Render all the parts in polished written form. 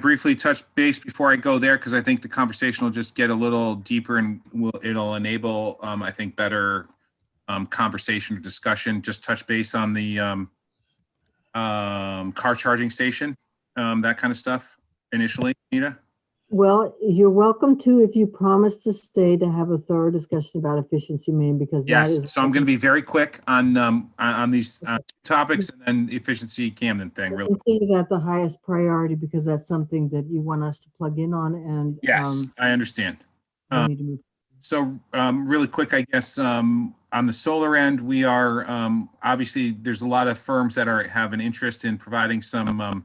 briefly touch base before I go there? Because I think the conversation will just get a little deeper and it'll enable, I think, better conversation or discussion. Just touch base on the car charging station, that kind of stuff initially, Nita? Well, you're welcome to, if you promise to stay, to have a thorough discussion about efficiency main, because that Yes, is. so I'm going to be very quick on these topics, and then the efficiency Camden thing. Really, Consider that the highest priority, because that's something that you want us to plug in on, and. yes, I understand. We need to move. So really quick, I guess, on the solar end, we are obviously there's a lot of firms that have an interest in providing some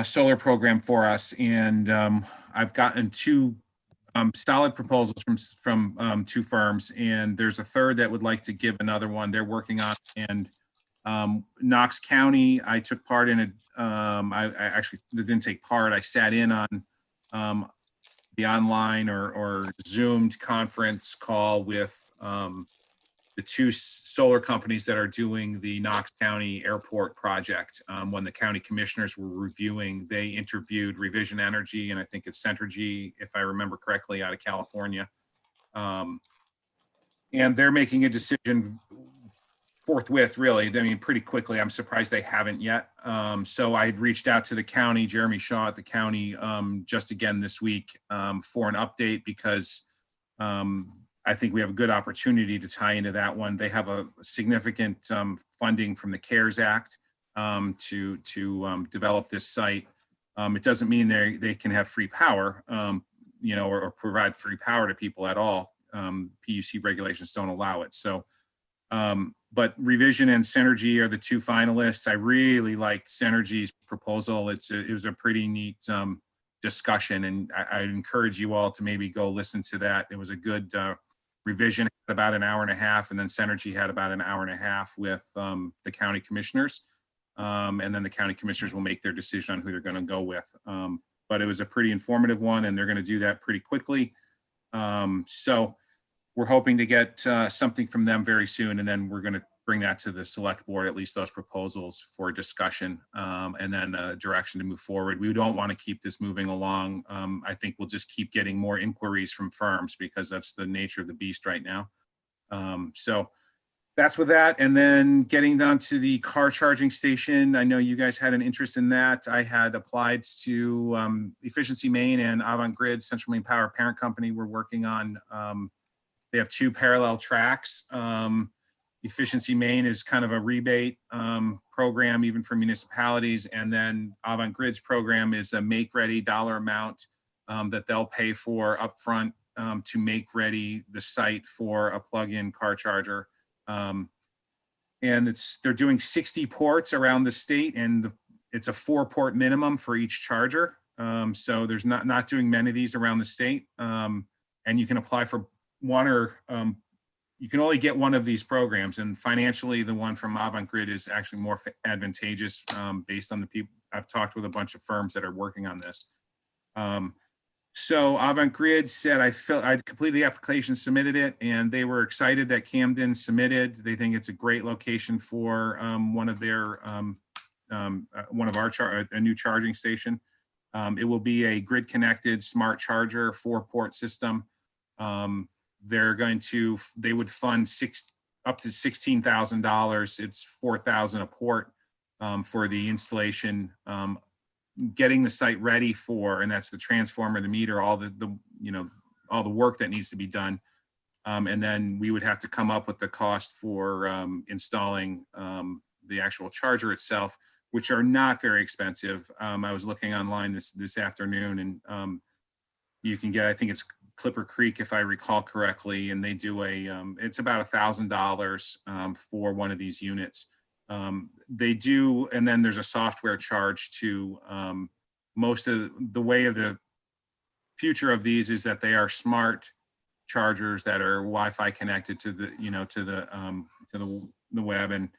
solar program for us, and I've gotten two solid proposals from two firms, and there's a third that would like to give another one they're working on. And Knox County, I took part in it. I actually didn't take part. I sat in on the online or Zoomed conference call with the two solar companies that are doing the Knox County Airport project. When the county commissioners were reviewing, they interviewed Revision Energy, and I think it's Centergy, if I remember correctly, out of California. And they're making a decision forthwith, really. I mean, pretty quickly. I'm surprised they haven't yet. So I reached out to the county, Jeremy Shaw at the county, just again this week for an update, because I think we have a good opportunity to tie into that one. They have a significant funding from the CARES Act to develop this site. It doesn't mean they can have free power, or provide free power to people at all. PUC regulations don't allow it. So, but Revision and Centergy are the two finalists. I really liked Centergy's proposal. It was a pretty neat discussion, and I'd encourage you all to maybe go listen to that. It was a good Revision had about an hour and a half, and then Centergy had about an hour and a half with the county commissioners. And then the county commissioners will make their decision on who they're going to go with. But it was a pretty informative one, and they're going to do that pretty quickly. So we're hoping to get something from them very soon, and then we're going to bring that to the select board, at least those proposals, for discussion, and then direction to move forward. We don't want to keep this moving along. I think we'll just keep getting more inquiries from firms, because that's the nature of the beast right now. So that's with that. And then getting down to the car charging station, I know you guys had an interest in that. I had applied to Efficiency Maine and Avant Grid, Central Maine Power parent company. We're working on, they have two parallel tracks. Efficiency Maine is kind of a rebate program, even for municipalities. And then Avant Grid's program is a make-ready dollar amount that they'll pay for upfront to make ready the site for a plug-in car charger. And they're doing 60 ports around the state, and it's a 4-port minimum for each charger. So there's not doing many of these around the state. And you can apply for one, or you can only get one of these programs, and financially the one from Avant Grid is actually more advantageous based on the people. I've talked with a bunch of firms that are working on this. So Avant Grid said I'd completed the application, submitted it, and they were excited that Camden submitted. They think it's a great location for one of our a new charging station. It will be a grid connected smart charger 4-port system. They would fund up to $16,000. It's $4,000 a port for the installation, getting the site ready for, and that's the transformer, the meter, all the work that needs to be done. And then we would have to come up with the cost for installing the actual charger itself, which are not very expensive. I was looking online this afternoon, and you can get, I think it's Clipper Creek, if I recall correctly, and they do it's about $1,000 for one of these units. They do, and then there's a software charge to most of the way of the future of these is that they are smart chargers that are Wi-Fi connected to the web, and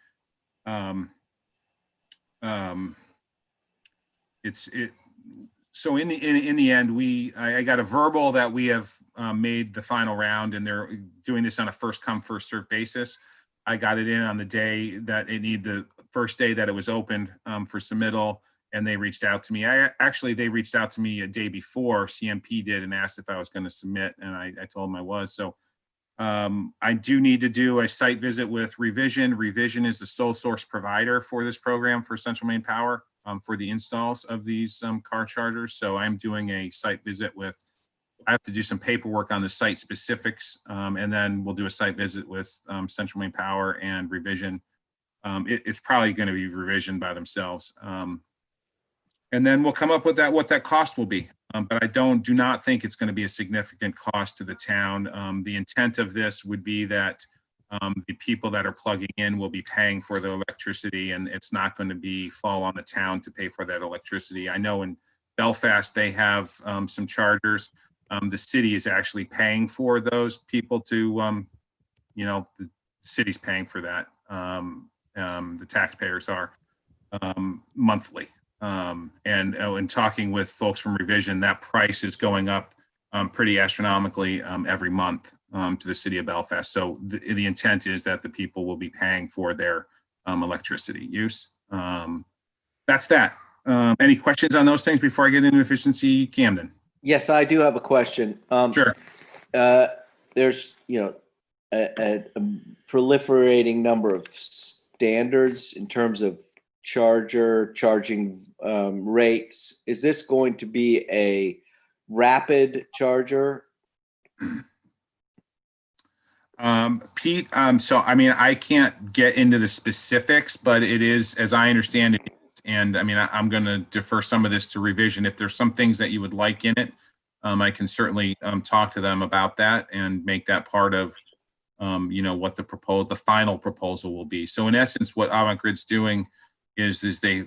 so in the end, I got a verbal that we have made the final round, and they're doing this on a first come first served basis. I got it in on the day that the first day that it was opened for submittal, and they reached out to me. They reached out to me a day before CMP did and asked if I was going to submit, and I told them I was. So I do need to do a site visit with Revision. Revision is the sole source provider for this program for Central Maine Power for the installs of these car chargers. So I'm doing a site visit with, I have to do some paperwork on the site specifics, and then we'll do a site visit with Central Maine Power and Revision. It's probably going to be Revision by themselves. And then we'll come up with what that cost will be. But I do not think it's going to be a significant cost to the town. The intent of this would be that the people that are plugging in will be paying for the electricity, and it's not going to fall on the town to pay for that electricity. I know in Belfast, they have some chargers. The city is actually paying for those people to, the city's paying for that. The taxpayers are monthly. And talking with folks from Revision, that price is going up pretty astronomically every month to the city of Belfast. So the intent is that the people will be paying for their electricity use. That's that. Any questions on those things before I get into efficiency, Camden? Yes, I do have a question. Sure. There's, a proliferating number of standards in terms of charging rates. Is this going to be a rapid charger? Pete, so I can't get into the specifics, but it is, as I understand it, and I'm going to defer some of this to Revision. If there's some things that you would like in it, I can certainly talk to them about that and make that part of what the final proposal will be. So in essence, what Avangrid's doing is they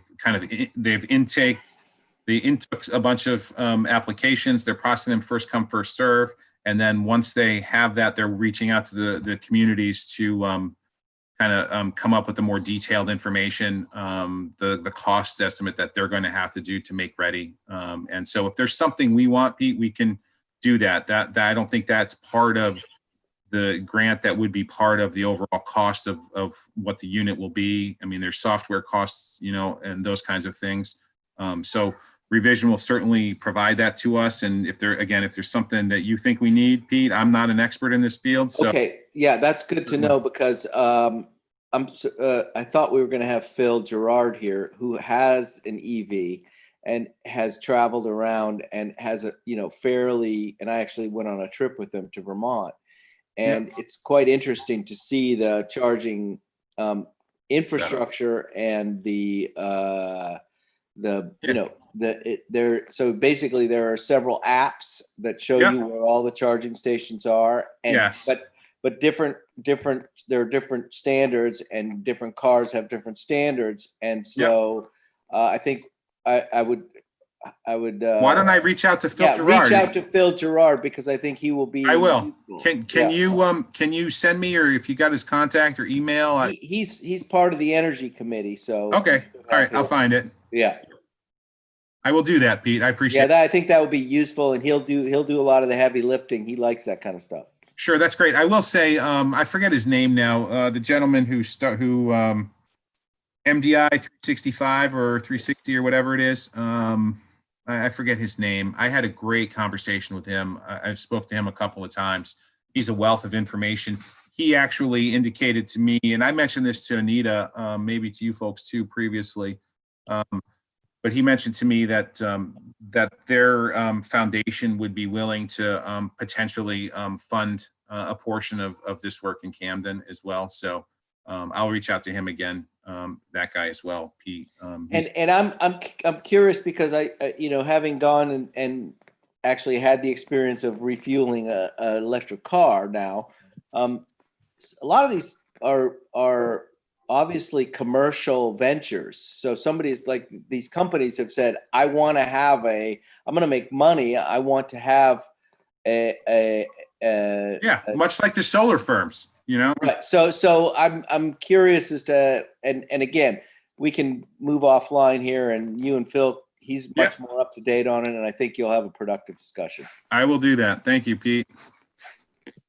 intook a bunch of applications. They're processing them first come, first serve. And then once they have that, they're reaching out to the communities to come up with the more detailed information, the cost estimate that they're going to have to do to make ready. And so if there's something we want, Pete, we can do that. That I don't think that's part of the grant that would be part of the overall cost of what the unit will be. There's software costs, and those kinds of things. So Revision will certainly provide that to us. And if there's something that you think we need, Pete, I'm not an expert in this field. So. Okay. Yeah, that's good to know, because I thought we were going to have Phil Gerard here, who has an EV and has traveled around and has and I actually went on a trip with him to Vermont. And it's quite interesting to see the charging infrastructure and so basically there are several apps that show you where all the charging stations are, and but different there are different standards, and different cars have different standards, and so I think I would why don't I reach out to Phil Gerard? Reach out to Phil Gerard, because I think he will be. I will. Can you send me, or if you got his contact or email? He's part of the energy committee, so. Okay. All right. I'll find it. Yeah. I will do that, Pete. I appreciate it. I think that would be useful, and he'll do a lot of the heavy lifting. He likes that kind of stuff. Sure. That's great. I will say, I forget his name now. The gentleman who MDI 365 or 360 or whatever it is. I forget his name. I had a great conversation with him. I've spoke to him a couple of times. He's a wealth of information. He actually indicated to me, and I mentioned this to Anita, maybe to you folks too previously, but he mentioned to me that their foundation would be willing to potentially fund a portion of this work in Camden as well. So I'll reach out to him again. That guy as well, Pete. And I'm curious, because I having gone and actually had the experience of refueling a electric car now, a lot of these are obviously commercial ventures. So these companies have said, I'm going to make money. I want to have much like the solar firms. Right. So I'm curious as to, and again, we can move offline here, and you and Phil, he's much more up to date on it, and I think you'll have a productive discussion. I will do that. Thank you, Pete.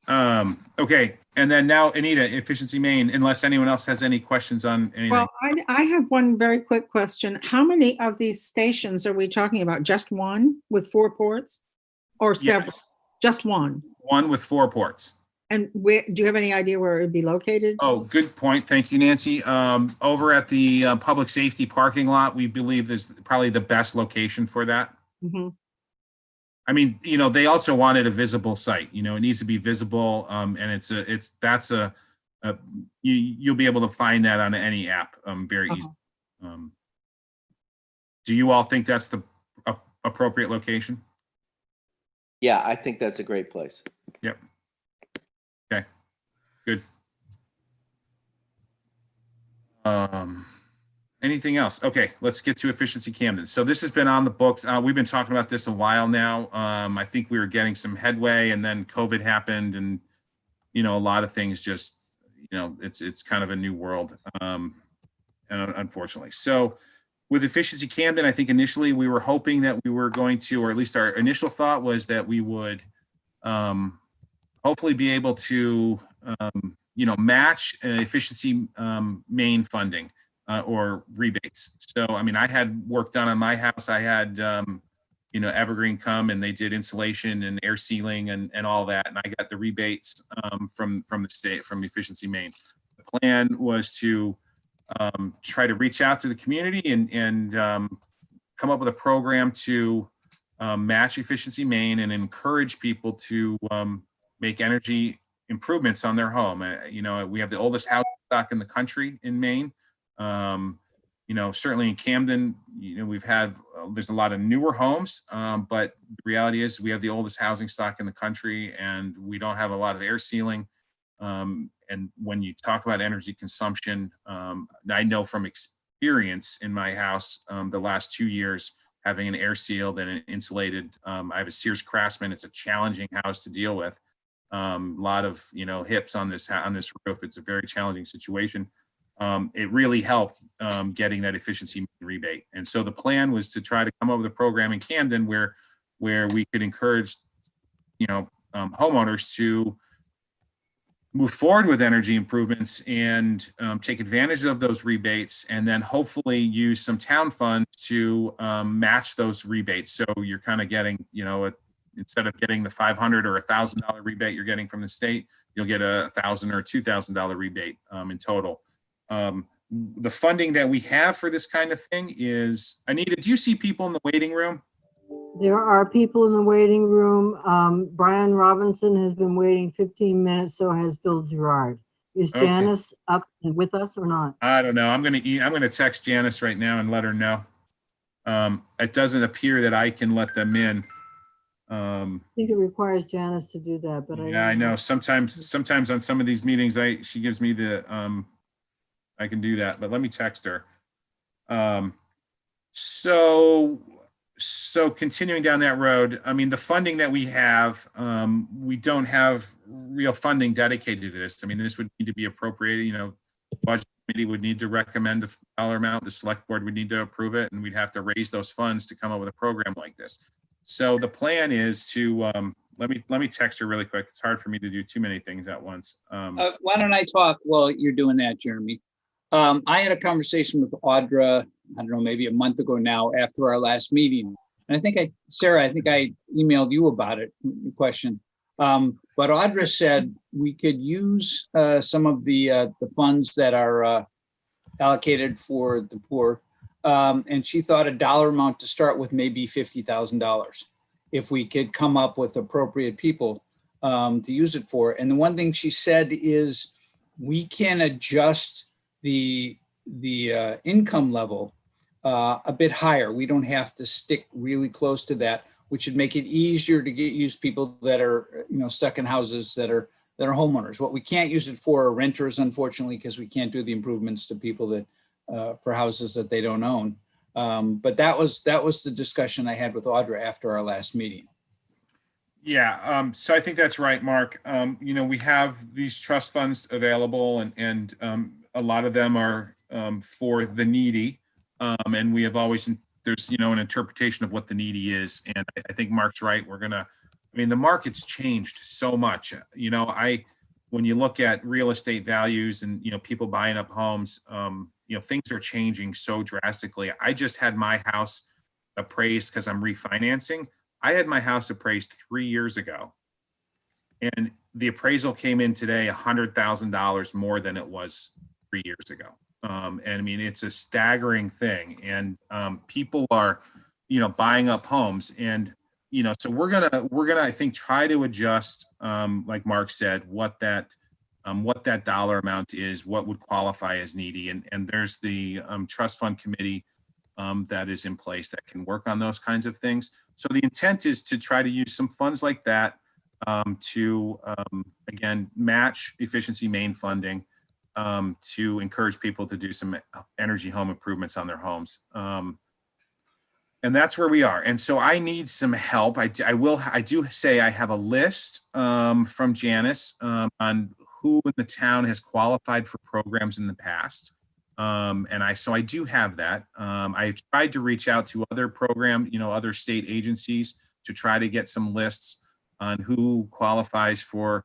Okay, and then now Anita, Efficiency Maine, unless anyone else has any questions on anything. Well, I have one very quick question. How many of these stations are we talking about? Just one with 4 ports or several? Yes. Just one. One with 4 ports. And where, do you have any idea where it would be located? Oh, good point. Thank you, Nancy. Over at the public safety parking lot, we believe is probably the best location for that. Mhm. I mean, they also wanted a visible site. It needs to be visible, and you'll be able to find that on any app very easily. Do you all think that's the appropriate location? Yeah, I think that's a great place. Yep. Okay, good. Anything else? Okay, let's get to Efficiency Camden. So this has been on the books. We've been talking about this a while now. I think we were getting some headway, and then COVID happened, and a lot of things just, it's kind of a new world, and unfortunately. So with Efficiency Camden, I think initially we were hoping that we were going to, or at least our initial thought was that we would hopefully be able to, match Efficiency Maine funding. Or rebates. So, I mean, I had work done on my house. I had, Evergreen come and they did insulation and air sealing and all that. And I got the rebates from the state, from Efficiency Maine. The plan was to try to reach out to the community and come up with a program to match Efficiency Maine and encourage people to make energy improvements on their home. We have the oldest house stock in the country in Maine. Certainly in Camden, there's a lot of newer homes, but the reality is we have the oldest housing stock in the country and we don't have a lot of air sealing. And when you talk about energy consumption, I know from experience in my house, the last 2 years, having an air sealed and an insulated, I have a Sears Craftsman. It's a challenging house to deal with. A lot of, hips on this roof. It's a very challenging situation. It really helped getting that efficiency rebate. And so the plan was to try to come up with a program in Camden where we could encourage, homeowners to move forward with energy improvements and take advantage of those rebates, and then hopefully use some town funds to match those rebates. So you're kind of getting, instead of getting the $500 or $1,000 rebate you're getting from the state, you'll get a $1,000 or $2,000 rebate in total. The funding that we have for this kind of thing is, Anita, do you see people in the waiting room? There are people in the waiting room. Brian Robinson has been waiting 15 minutes, so has Phil Gerard. Is Okay. Janice up with us or not? I don't know. I'm going to text Janice right now and let her know. It doesn't appear that I can let them in. I think it requires Janice to do that, but Yeah, I know. Sometimes on some of these meetings, she gives me the, I can do that, but let me text her. So continuing down that road, I mean, the funding that we have, we don't have real funding dedicated to this. I mean, this would need to be appropriated, budget committee would need to recommend a dollar amount, the select board would need to approve it, and we'd have to raise those funds to come up with a program like this. So the plan is to, let me text her really quick. It's hard for me to do too many things at once. Why don't I talk while you're doing that, Jeremy? I had a conversation with Audra, I don't know, maybe a month ago now after our last meeting. And Sarah, I think I emailed you about it, the question. But Audra said we could use some of the funds that are allocated for the poor. And she thought a dollar amount to start with maybe $50,000 if we could come up with appropriate people to use it for. And the one thing she said is we can adjust the income level a bit higher. We don't have to stick really close to that, which would make it easier to use people that are stuck in houses that are homeowners. What we can't use it for are renters, unfortunately, because we can't do the improvements to people that for houses that they don't own. But that was the discussion I had with Audra after our last meeting. Yeah, so I think that's right, Mark. We have these trust funds available, and a lot of them are for the needy. And we have always, there's, an interpretation of what the needy is. And I think Mark's right. We're going to I mean, the market's changed so much. You know, when you look at real estate values and, you know, people buying up homes, you know, things are changing so drastically. I just had my house appraised because I'm refinancing. I had my house appraised 3 years ago. And the appraisal came in today $100,000 more than it was 3 years ago. And I mean, it's a staggering thing. And people are, you know, buying up homes. And, you know, so we're gonna, I think, try to adjust, like Mark said, what that dollar amount is, what would qualify as needy. And there's the trust fund committee that is in place that can work on those kinds of things. So the intent is to try to use some funds like that to, again, match efficiency main funding to encourage people to do some energy home improvements on their homes. And that's where we are. And so I need some help. I do say I have a list from Janice on who in the town has qualified for programs in the past. So I do have that. I tried to reach out to other other state agencies to try to get some lists on who qualifies for,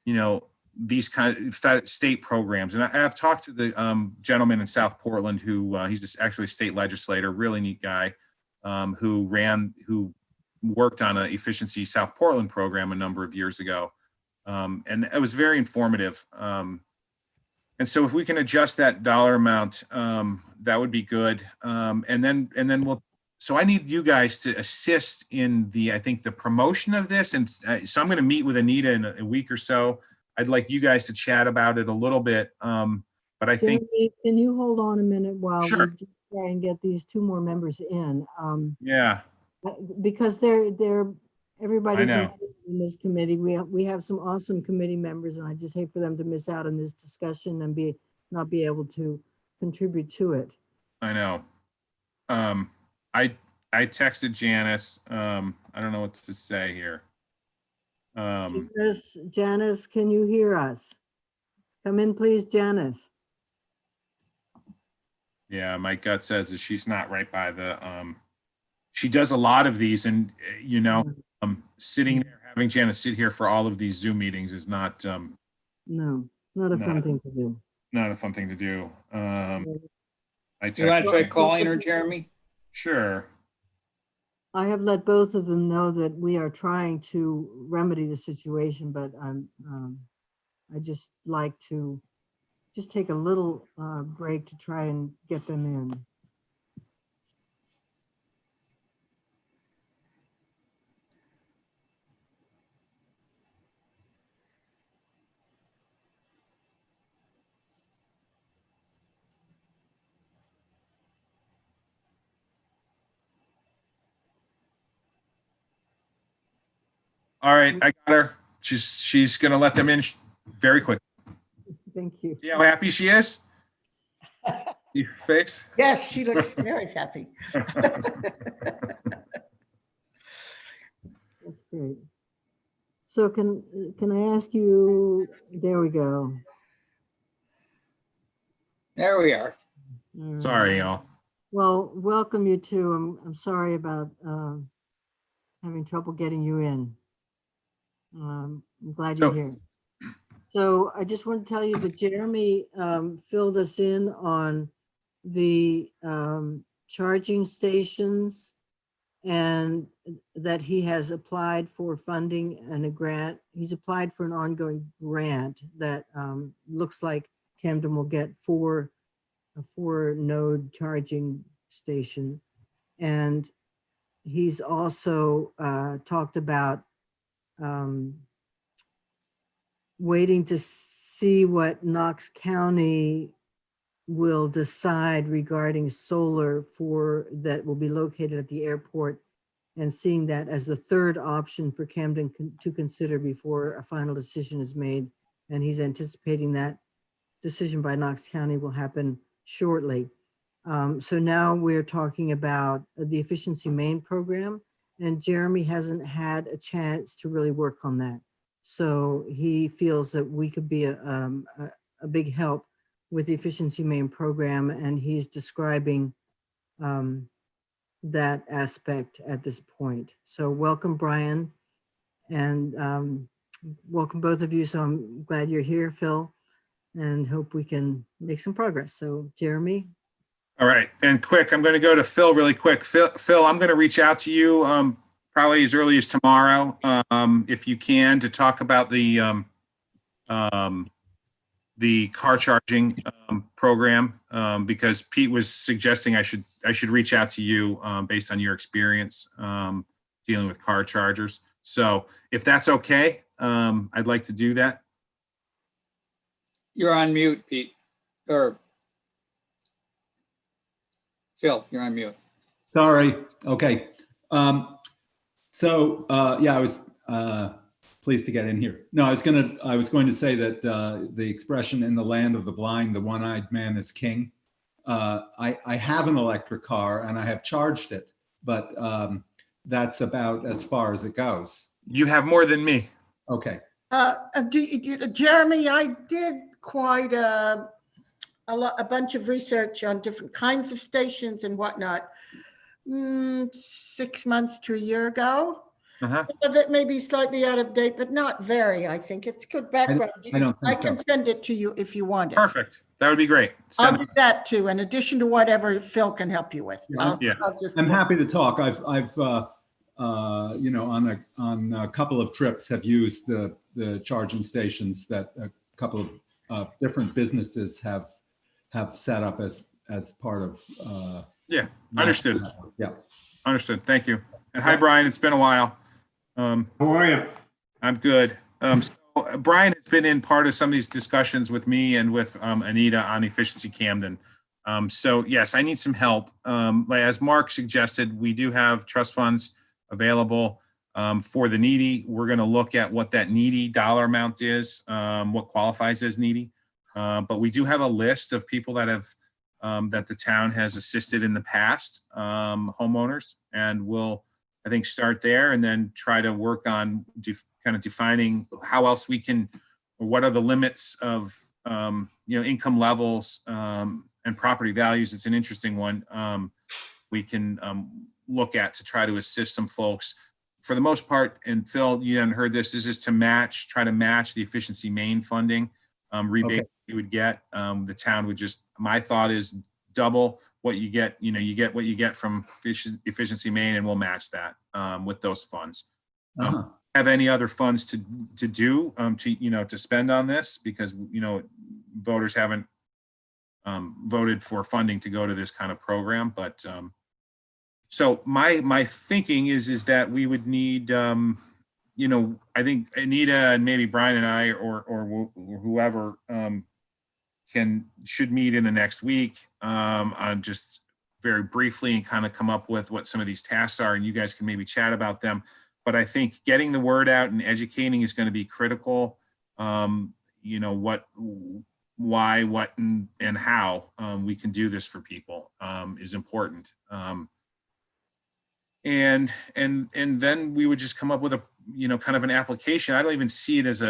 you know, these kind of state programs. And I have talked to the gentleman in South Portland who he's actually a state legislator, really neat guy, who worked on an Efficiency South Portland program a number of years ago. And it was very informative. And so if we can adjust that dollar amount, that would be good. And then so I need you guys to assist in I think the promotion of this. And so I'm going to meet with Anita in a week or so. I'd like you guys to chat about it a little bit. But I think. Can you hold on a minute while Sure. we just try and get these 2 more members in? Yeah, Because everybody's I know. involved in this committee. We have some awesome committee members, and I just hate for them to miss out on this discussion and not be able to contribute to it. I know. I texted Janice. I don't know what to say here. Janice, can you hear us? Come in, please, Janice. Yeah, my gut says that she's not right by the, she does a lot of these and, you know, sitting there, having Janice sit here for all of these Zoom meetings is not, No, not a fun thing to do. not a fun thing to do. I You want to try Well, calling her, Jeremy? Sure. I have let both of them know that we are trying to remedy the situation, but I just like to just take a little break to try and get them in. All right, I got her. She's gonna let them in very quick. Thank you. See how happy she is? Your face? Yes, she looks very happy. That's great. So can I ask you, there we go. There we are. All right. Sorry, y'all. Well, welcome you two. I'm sorry about having trouble getting you in. I'm glad you're So- here. So I just want to tell you that Jeremy filled us in on the charging stations and that he has applied for funding and a grant. He's applied for an ongoing grant that looks like Camden will get a 4-node charging station. And he's also talked about waiting to see what Knox County will decide regarding solar that will be located at the airport, and seeing that as the 3rd option for Camden to consider before a final decision is made. And he's anticipating that decision by Knox County will happen shortly. So now we're talking about the Efficiency Main program, and Jeremy hasn't had a chance to really work on that. So he feels that we could be a big help with the Efficiency Main program, and he's describing that aspect at this point. So welcome, Brian. And welcome both of you. So I'm glad you're here, Phil, and hope we can make some progress. So Jeremy, All right, and quick, I'm going to go to Phil really quick. Phil, I'm going to reach out to you probably as early as tomorrow, if you can, to talk about the car charging program, because Pete was suggesting I should reach out to you based on your experience dealing with car chargers. So if that's okay, I'd like to do that. You're on mute, Pete, or Phil, you're on mute. Sorry. Okay. Yeah, I was pleased to get in here. No, I was going to say that the expression "in the land of the blind, the one-eyed man is king." I have an electric car and I have charged it, but that's about as far as it goes. You have more than me. Okay. Jeremy, I did quite a bunch of research on different kinds of stations and whatnot 6 months to a year ago. Uh-huh. Some of it may be slightly out of date, but not very. I think it's good background. I don't I think can so. send it to you if you want it. Perfect. That would be great. I'll do that too, in addition to whatever Phil can help you with. Yeah. I'll just. I'm happy to talk. I've on a couple of trips have used the charging stations that a couple of different businesses have set up as part of. Yeah, understood. Yeah. Understood. Thank you. And hi, Brian. It's been a while. How are you? I'm good. So Brian has been in part of some of these discussions with me and with Anita on Efficiency Camden. So yes, I need some help. As Mark suggested, we do have trust funds available for the needy. We're going to look at what that needy dollar amount is, what qualifies as needy. But we do have a list of people that have that the town has assisted in the past, homeowners, and we'll, I think, start there and then try to work on kind of defining how else we can, or what are the limits of income levels and property values. It's an interesting one. We can look at to try to assist some folks. For the most part, and Phil, you haven't heard this is to try to match the efficiency main funding rebate Okay. you would get. The town would just, my thought is double what you get. You get what you get from efficiency main, and we'll match that with those funds. Uh-huh. Have any other funds to do to spend on this, because voters haven't voted for funding to go to this kind of program. But so my thinking is that we would need I think Anita and maybe Brian and I or whoever should meet in the next week on just very briefly and kind of come up with what some of these tasks are, and you guys can maybe chat about them. But I think getting the word out and educating is going to be critical. What, why, what, and how we can do this for people is important. And then we would just come up with a kind of an application. I don't even see it as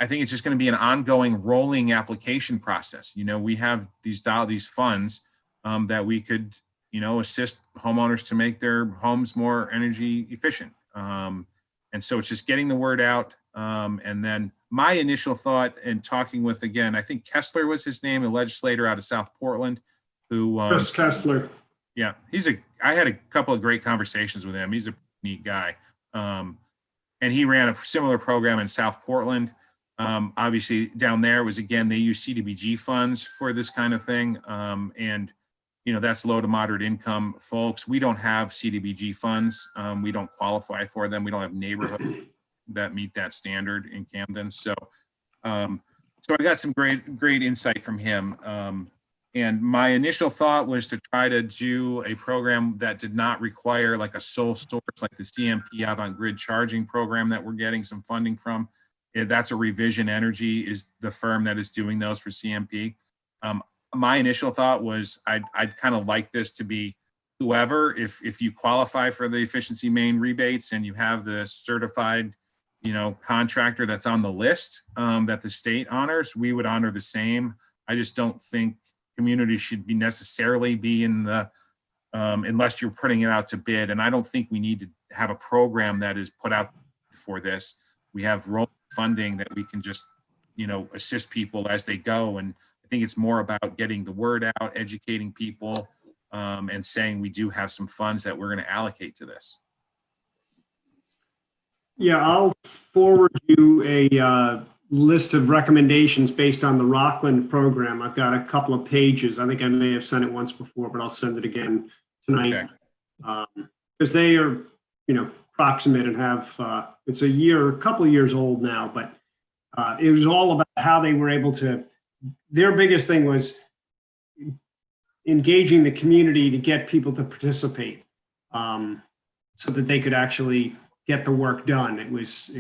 I think it's just going to be an ongoing rolling application process. We have these funds that we could assist homeowners to make their homes more energy efficient. And so it's just getting the word out. And then my initial thought, and talking with, again, I think Kessler was his name, a legislator out of South Portland, who Chris Kessler. yeah, I had a couple of great conversations with him. He's a neat guy. And he ran a similar program in South Portland. Obviously down there was, again, they use CDBG funds for this kind of thing. And that's low to moderate income folks. We don't have CDBG funds. We don't qualify for them. We don't have neighborhoods that meet that standard in Camden. So I got some great insight from him. And my initial thought was to try to do a program that did not require like a sole source, like the CMP Avant-Grid charging program that we're getting some funding from. That's a Revision Energy is the firm that is doing those for CMP. My initial thought was I'd kind of like this to be whoever, if you qualify for the efficiency main rebates and you have the certified, contractor that's on the list that the state honors, we would honor the same. I just don't think communities should be necessarily be in the, unless you're putting it out to bid. And I don't think we need to have a program that is put out for this. We have rolling funding that we can just, assist people as they go. And I think it's more about getting the word out, educating people, and saying we do have some funds that we're going to allocate to this. Yeah, I'll forward you a list of recommendations based on the Rockland program. I've got a couple of pages. I think I may have sent it once before, but I'll send it again tonight. Because they are, proximate and have, it's a couple of years old now, but it was all about how they were able to, their biggest thing was engaging the community to get people to participate, so that they could actually get the work done. It was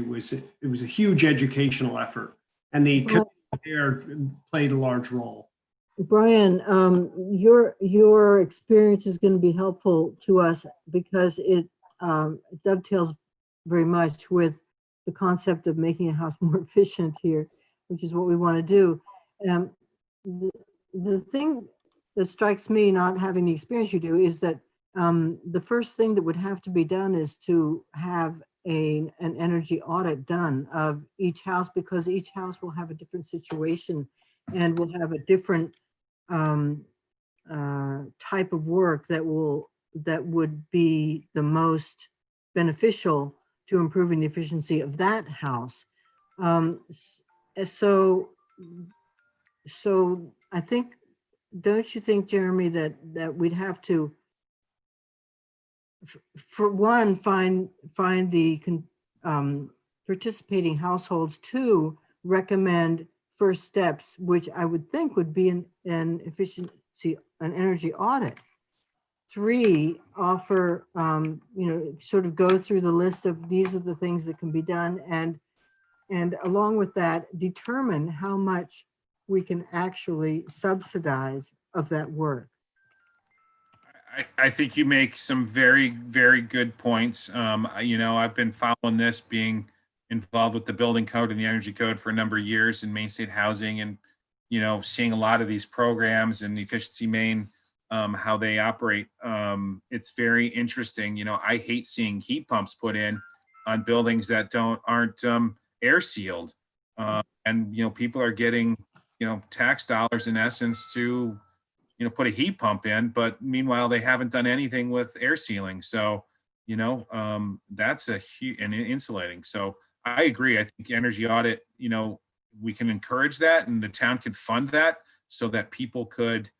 a huge educational effort, and the community there played a large role. Brian, your experience is going to be helpful to us because it dovetails very much with the concept of making a house more efficient here, which is what we want to do. The thing that strikes me, not having the experience you do, is that the first thing that would have to be done is to have an energy audit done of each house, because each house will have a different situation and will have a different type of work that would be the most beneficial to improving the efficiency of that house. So I think, don't you think, Jeremy, that we'd have to, for one, find the participating households, two, recommend first steps, which I would think would be an energy audit. Three, offer, sort of go through the list of these are the things that can be done, and along with that, determine how much we can actually subsidize of that work. I think you make some very, very good points. I've been following this, being involved with the building code and the energy code for a number of years in Maine State Housing, and, seeing a lot of these programs and the Efficiency Maine, how they operate. It's very interesting. I hate seeing heat pumps put in on buildings that aren't air sealed. And people are getting, tax dollars in essence to, put a heat pump in, but meanwhile, they haven't done anything with air sealing. So, that's a huge, and insulating. So I agree. I think energy audit, we can encourage that, and the town can fund that so that people could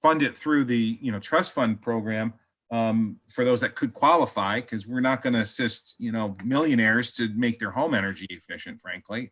fund it through the, trust fund program, for those that could qualify, because we're not going to assist, millionaires to make their home energy efficient, frankly.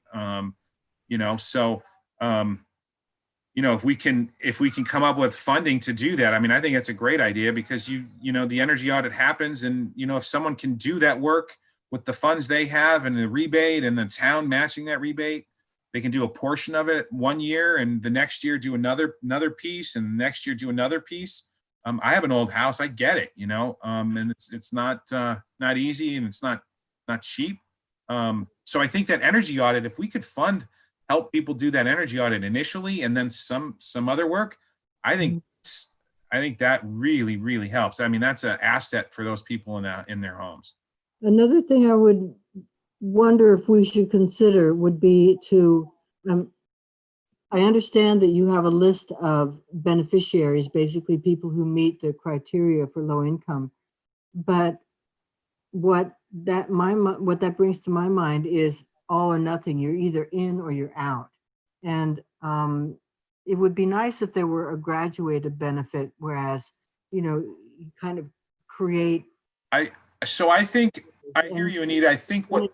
If we can come up with funding to do that, I mean, I think that's a great idea, because the energy audit happens, and if someone can do that work with the funds they have and the rebate and the town matching that rebate, they can do a portion of it 1 year, and the next year do another piece, and the next year do another piece. I have an old house, I get it, and it's not easy, and it's not cheap. So I think that energy audit, if we could help people do that energy audit initially, and then some other work, I think that really, really helps. I mean, that's an asset for those people in their homes. Another thing I would wonder if we should consider would be to, I understand that you have a list of beneficiaries, basically people who meet the criteria for low income, but what that brings to my mind is all or nothing. You're either in or you're out. And it would be nice if there were a graduated benefit, whereas, you kind of create. I think I hear you, Anita. I think what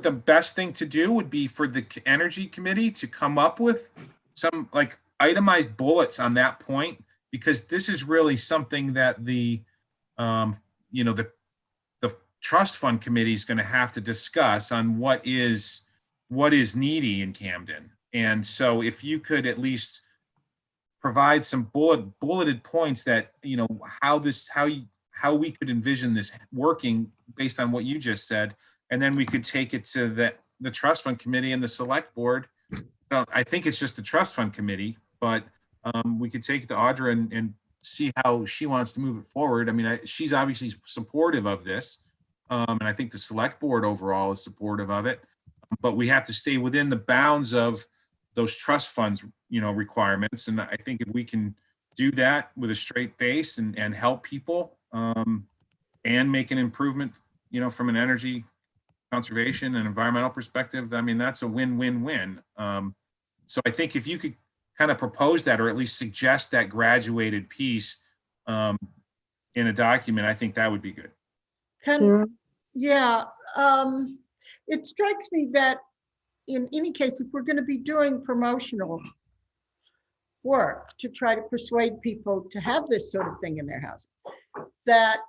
the best thing to do would be for the energy committee to come up with some like itemized bullets on that point, because this is really something that the trust fund committee is going to have to discuss on what is needy in Camden. And so if you could at least provide some bulleted points that, how we could envision this working based on what you just said, and then we could take it to the trust fund committee and the select board. I think it's just the trust fund committee, but we could take it to Audra and see how she wants to move it forward. I mean, she's obviously supportive of this. And I think the select board overall is supportive of it. But we have to stay within the bounds of those trust funds, requirements. And I think if we can do that with a straight face and help people, and make an improvement, from an energy conservation and environmental perspective, I mean, that's a win-win-win. So I think if you could kind of propose that, or at least suggest that graduated piece in a document, I think that would be good. Sarah? Yeah, it strikes me that in any case, if we're going to be doing promotional work to try to persuade people to have this sort of thing in their house, that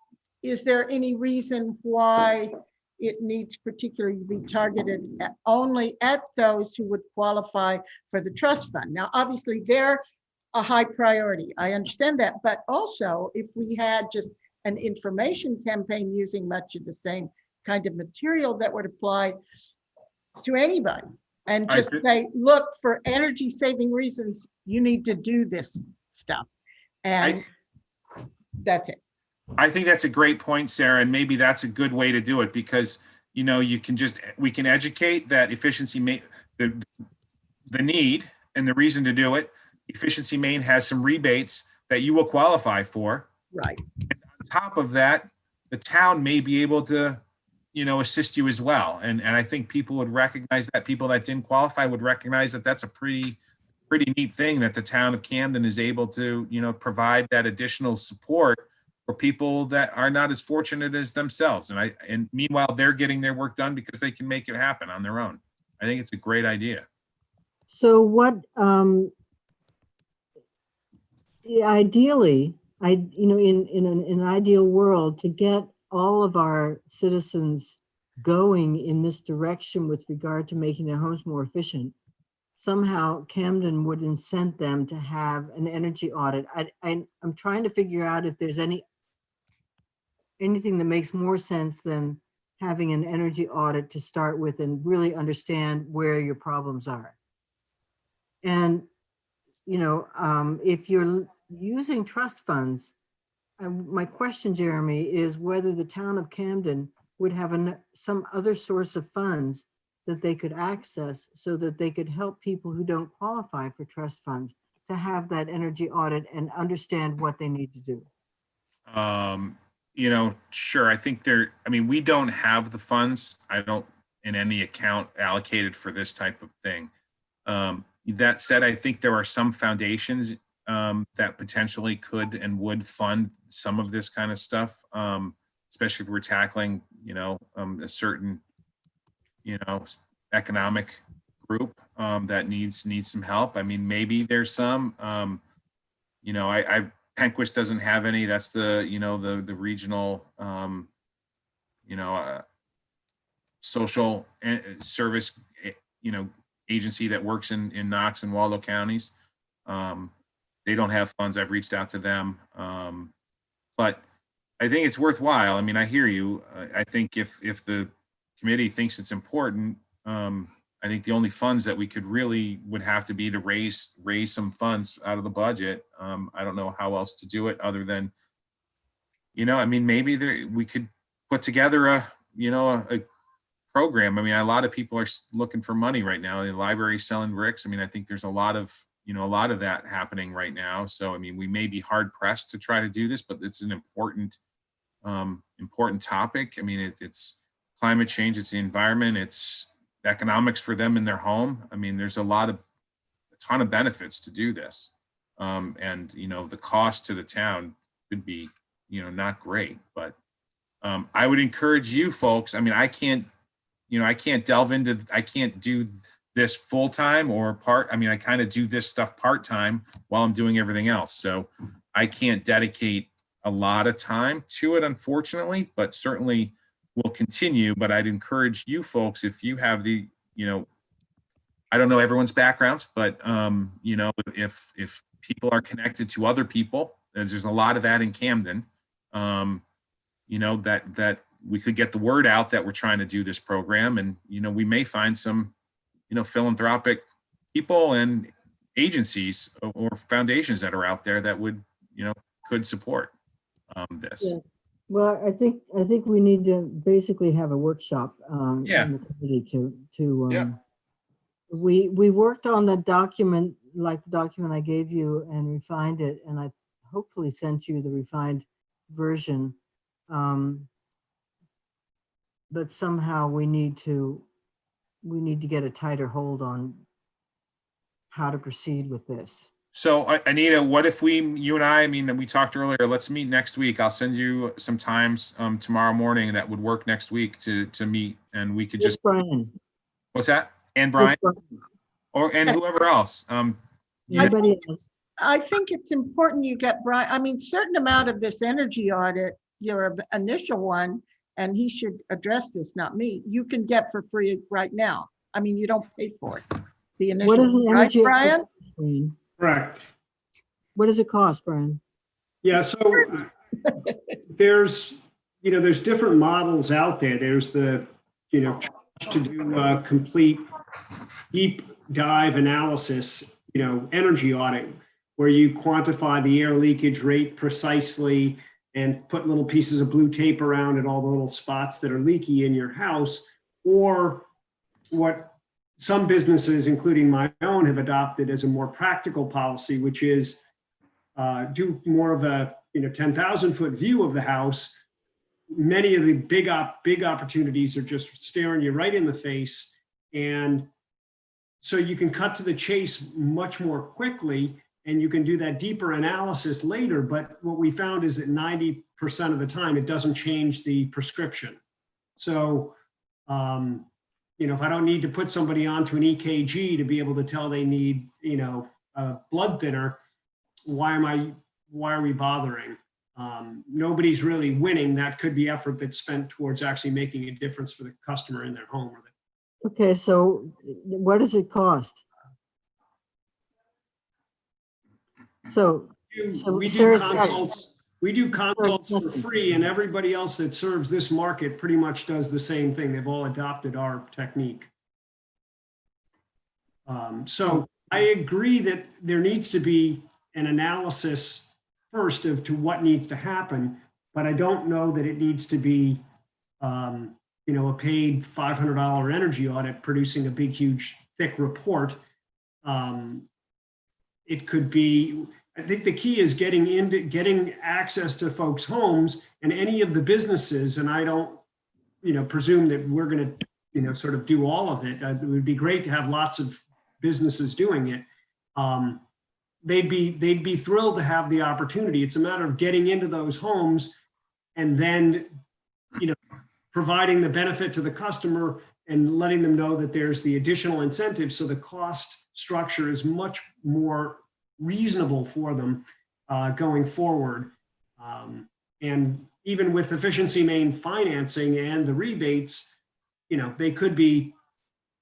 is there any reason why it needs particularly to be targeted only at those who would qualify for the trust fund? Now, obviously, they're a high priority. I understand that. But also, if we had just an information campaign using much of the same kind of material that would apply to anybody, and just say, look, for energy saving reasons, you need to do this stuff. And that's it. I think that's a great point, Sarah, and maybe that's a good way to do it, because we can educate that efficiency the need and the reason to do it. Efficiency Maine has some rebates that you will qualify for. Right. And on top of that, the town may be able to, assist you as well. And I think people would recognize that. People that didn't qualify would recognize that that's a pretty neat thing, that the town of Camden is able to, provide that additional support for people that are not as fortunate as themselves. And meanwhile, they're getting their work done because they can make it happen on their own. I think it's a great idea. So what, ideally, in an ideal world, to get all of our citizens going in this direction with regard to making their homes more efficient, somehow Camden would incent them to have an energy audit. I'm trying to figure out if there's anything that makes more sense than having an energy audit to start with and really understand where your problems are. And, if you're using trust funds, my question, Jeremy, is whether the town of Camden would have some other source of funds that they could access so that they could help people who don't qualify for trust funds to have that energy audit and understand what they need to do. Sure. I think we don't have the funds. I don't in any account allocated for this type of thing. That said, I think there are some foundations that potentially could and would fund some of this kind of stuff, especially if we're tackling, a certain, economic group that needs some help. I mean, maybe there's some, Penquist doesn't have any. That's the, the regional, social service, agency that works in Knox and Waldo counties. They don't have funds. I've reached out to them. But I think it's worthwhile. I mean, I hear you. I think if the committee thinks it's important, I think the only funds that we would have to be to raise some funds out of the budget. I don't know how else to do it other than, maybe we could put together a program. I mean, a lot of people are looking for money right now. The library's selling bricks. I mean, I think there's a lot of that happening right now. So, I mean, we may be hard pressed to try to do this, but it's an important topic. I mean, it's climate change, it's the environment, it's economics for them in their home. I mean, there's a ton of benefits to do this. And, the cost to the town could be, not great, but I would encourage you folks. I mean, I can't do this full time or part. I mean, I kind of do this stuff part time while I'm doing everything else. So I can't dedicate a lot of time to it, unfortunately, but certainly will continue. But I'd encourage you folks, if you have the, I don't know everyone's backgrounds, but if people are connected to other people, there's a lot of that in Camden, that we could get the word out that we're trying to do this program, and we may find some philanthropic people and agencies or foundations that are out there that would could support this. Yeah. Well, I think we need to basically have a workshop, Yeah. in the committee to, Yeah. we worked on the document, like the document I gave you, and refined it, and I hopefully sent you the refined version. But somehow we need to get a tighter hold on how to proceed with this. So Anita, what if you and I mean, we talked earlier, let's meet next week. I'll send you some times tomorrow morning that would work next week to meet, and we could Just just, Brian. what's that? And Just Brian and whoever else. You know, Anybody else? I think it's important you get Brian, I mean, certain amount of this energy audit, your initial one, and he should address this, not me, you can get for free right now. I mean, you don't pay for it. The What is initial, an right, energy? Brian? Brian? Correct. What does it cost, Brian? Yeah, so there's different models out there. There's the, to do a complete deep dive analysis, energy audit, where you quantify the air leakage rate precisely and put little pieces of blue tape around it, all the little spots that are leaky in your house, or what some businesses, including my own, have adopted as a more practical policy, which is do more of a 10,000-foot view of the house. Many of the big opportunities are just staring you right in the face, and so you can cut to the chase much more quickly, and you can do that deeper analysis later. But what we found is that 90% of the time it doesn't change the prescription. So if I don't need to put somebody onto an EKG to be able to tell they need a blood thinner, why are we bothering? Nobody's really winning. That could be effort that's spent towards actually making a difference for the customer in their home. Okay, so what does it cost? So We do Sarah- consults. We do consults for free, and everybody else that serves this market pretty much does the same thing. They've all adopted our technique. So I agree that there needs to be an analysis first of to what needs to happen, but I don't know that it needs to be, a paid $500 energy audit producing a big, huge, thick report. It could be, I think the key is getting access to folks' homes and any of the businesses. And I don't, presume that we're going to, sort of do all of it. It would be great to have lots of businesses doing it. They'd be thrilled to have the opportunity. It's a matter of getting into those homes and then, providing the benefit to the customer and letting them know that there's the additional incentive. So the cost structure is much more reasonable for them going forward. And even with efficiency main financing and the rebates, they could be,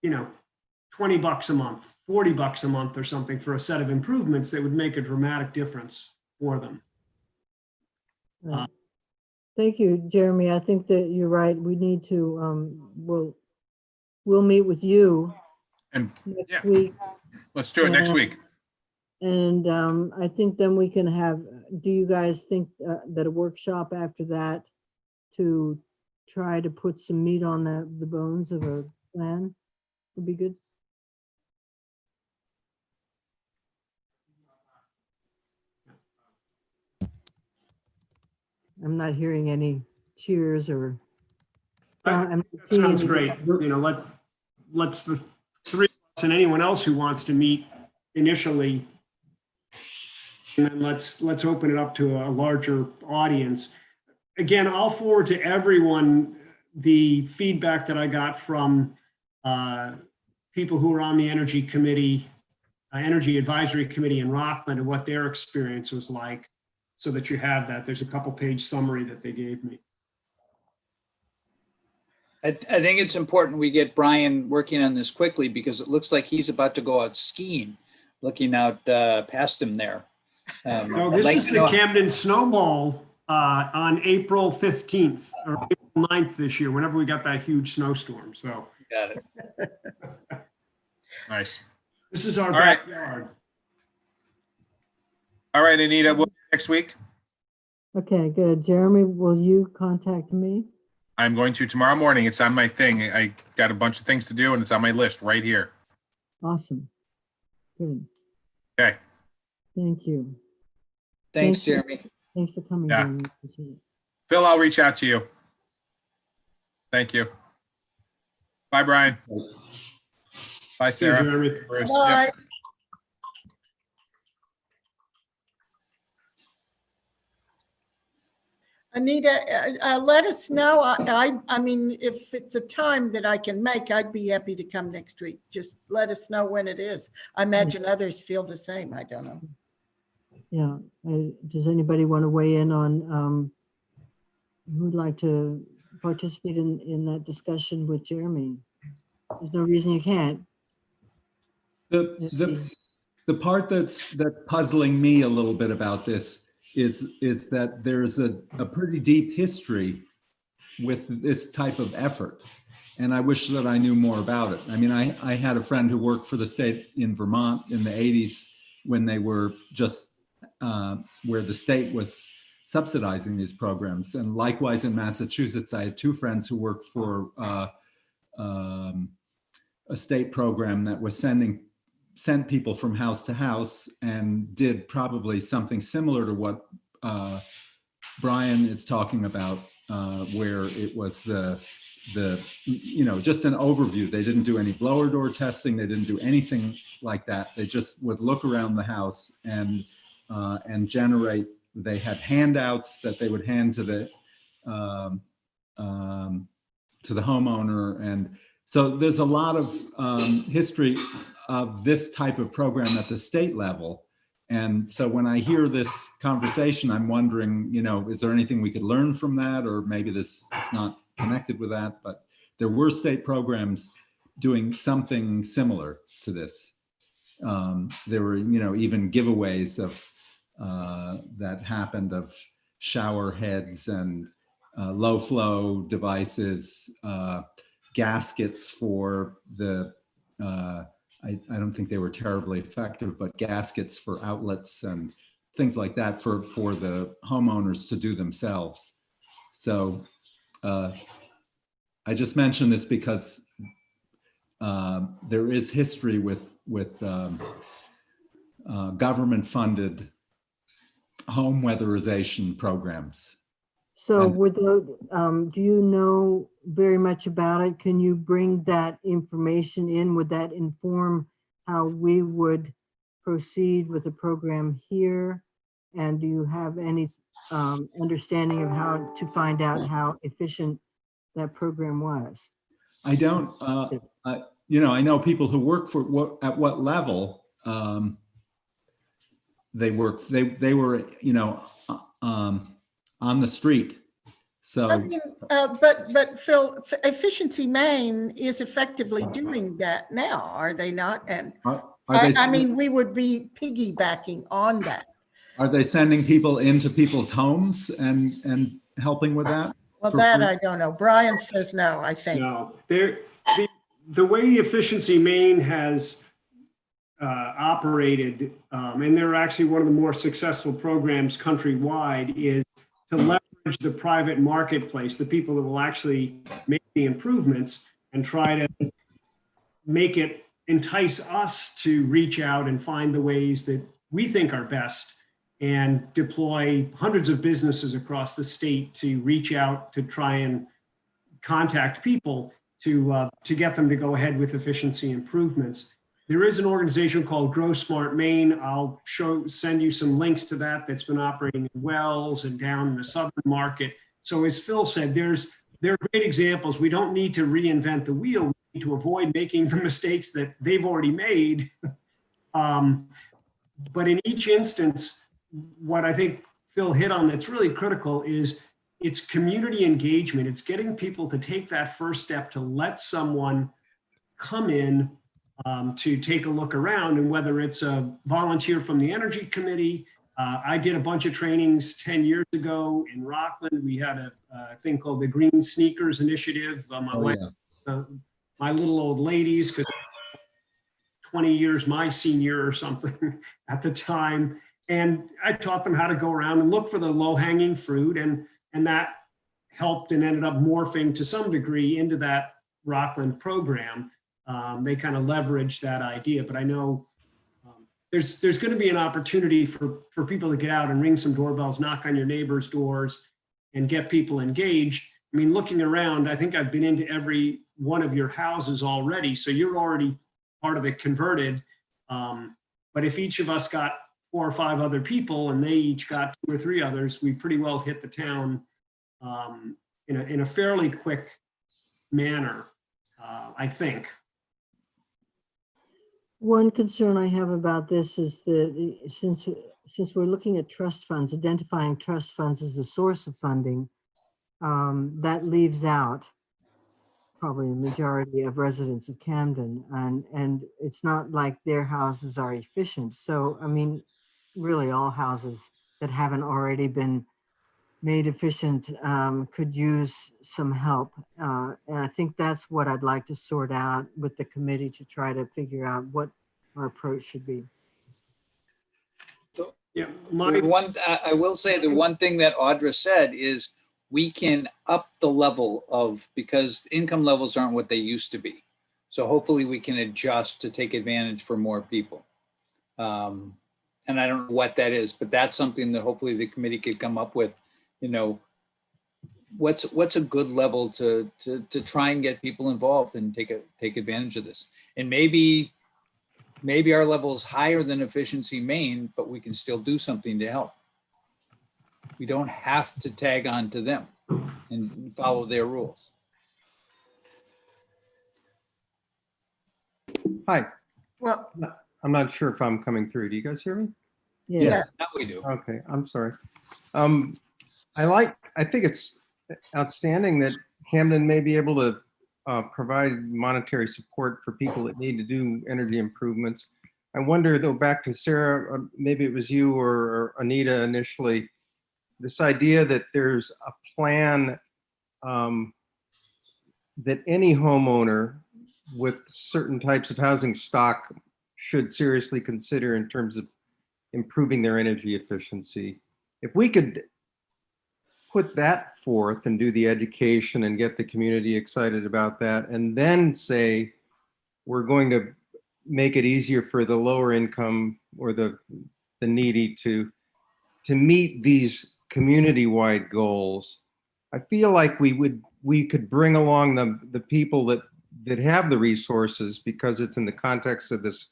$20 a month, $40 a month or something for a set of improvements that would make a dramatic difference for them. Thank you, Jeremy. I think that you're right. We need to, we'll meet with you and next week. let's do it next week. And I think then we can have, do you guys think that a workshop after that to try to put some meat on the bones of a plan would be good? I'm not hearing any cheers or. I'm not That seeing sounds any- great. Let's the three of us and anyone else who wants to meet initially. And then let's open it up to a larger audience. Again, I'll forward to everyone the feedback that I got from people who are on the energy committee, energy advisory committee in Rockland, and what their experience was like, so that you have that. There's a couple-page summary that they gave me. I think it's important we get Brian working on this quickly because it looks like he's about to go out skiing, looking out past him there. No, this is the Camden Snowball on April 15th or April 9th this year, whenever we got that huge snowstorm. So Got it. Nice. this is our All right. backyard. All right, Anita, we'll next week. Okay, good. Jeremy, will you contact me? I'm going to tomorrow morning. It's on my thing. I got a bunch of things to do and it's on my list right here. Awesome. Good. Okay. Thank you. Thanks, Thank you. Jeremy. Thanks for coming, Yeah. Jeremy. Appreciate it. Phil, I'll reach out to you. Thank you. Bye, Brian. Bye, See you, Sarah. Jeremy. Bruce. Yeah. Bye. Anita, let us know. I mean, if it's a time that I can make, I'd be happy to come next week. Just let us know when it is. I imagine others feel the same. I don't know. Yeah. Does anybody want to weigh in on who'd like to participate in that discussion with Jeremy? There's no reason you can't. The part that's puzzling me a little bit about this is that there's a pretty deep history with this type of effort. And I wish that I knew more about it. I mean, I had a friend who worked for the state in Vermont in the 80s when they were just where the state was subsidizing these programs. And likewise in Massachusetts, I had two friends who worked for a state program that was sent people from house to house and did probably something similar to what Brian is talking about, where it was the just an overview. They didn't do any blower door testing. They didn't do anything like that. They just would look around the house and generate. They had handouts that they would hand to the homeowner, and so there's a lot of history of this type of program at the state level. And so when I hear this conversation, I'm wondering, is there anything we could learn from that? Or maybe it's not connected with that, but there were state programs doing something similar to this. There were, even giveaways of that happened of shower heads and low flow devices, gaskets for the, I don't think they were terribly effective, but gaskets for outlets and things like that for the homeowners to do themselves. So I just mention this because there is history with government-funded home weatherization programs. So do you know very much about it? Can you bring that information in? Would that inform how we would proceed with the program here? And do you have any understanding of how to find out how efficient that program was? I don't, I know people who work at what level they work. They were, on the street. So, I mean, but Phil, Efficiency Maine is effectively doing that now, are they not? And I mean, we would be piggybacking on that. Are they sending people into people's homes and helping with that? Well, that I don't know. Brian says no, I think. No, the way Efficiency Maine has operated, and they're actually one of the more successful programs countrywide, is to leverage the private marketplace, the people that will actually make the improvements, and try to make it entice us to reach out and find the ways that we think are best and deploy hundreds of businesses across the state to reach out to try and contact people to get them to go ahead with efficiency improvements. There is an organization called Grow Smart Maine. I'll send you some links to that. That's been operating in Wells and down in the southern market. So as Phil said, there are great examples. We don't need to reinvent the wheel. We need to avoid making the mistakes that they've already made. But in each instance, what I think Phil hit on that's really critical is it's community engagement. It's getting people to take that first step to let someone come in to take a look around, and whether it's a volunteer from the Energy Committee. I did a bunch of trainings 10 years ago in Rockland. We had a thing called the Green Sneakers Initiative. My little old ladies, because 20 years my senior or something at the time. And I taught them how to go around and look for the low hanging fruit, and that helped and ended up morphing to some degree into that Rockland program. They kind of leveraged that idea, but I know there's going to be an opportunity for people to get out and ring some doorbells, knock on your neighbors' doors, and get people engaged. I mean, looking around, I think I've been into every one of your houses already, so you're already part of it converted. But if each of us got 4 or 5 other people and they each got 2 or 3 others, we pretty well hit the town in a fairly quick manner, I think. One concern I have about this is that since we're looking at trust funds, identifying trust funds as a source of funding, that leaves out probably the majority of residents of Camden, and it's not like their houses are efficient. So, I mean, really all houses that haven't already been made efficient could use some help. And I think that's what I'd like to sort out with the committee to try to figure out what our approach should be. Yeah, I will say the one thing that Audra said is we can up the level of, because income levels aren't what they used to be. So hopefully we can adjust to take advantage for more people. And I don't know what that is, but that's something that hopefully the committee could come up with. You know, what's a good level to try and get people involved and take advantage of this. And maybe our level is higher than Efficiency Maine, but we can still do something to help. We don't have to tag on to them and follow their rules. Hi, Well, I'm not sure if I'm coming through. Do you guys hear me? Yes. Now we do. Okay, I'm sorry. I think it's outstanding that Camden may be able to provide monetary support for people that need to do energy improvements. I wonder though, back to Sarah, maybe it was you or Anita initially, this idea that there's a plan that any homeowner with certain types of housing stock should seriously consider in terms of improving their energy efficiency. If we could put that forth and do the education and get the community excited about that, and then say, we're going to make it easier for the lower income or the needy to meet these community-wide goals, I feel like we could bring along the people that have the resources, because it's in the context of this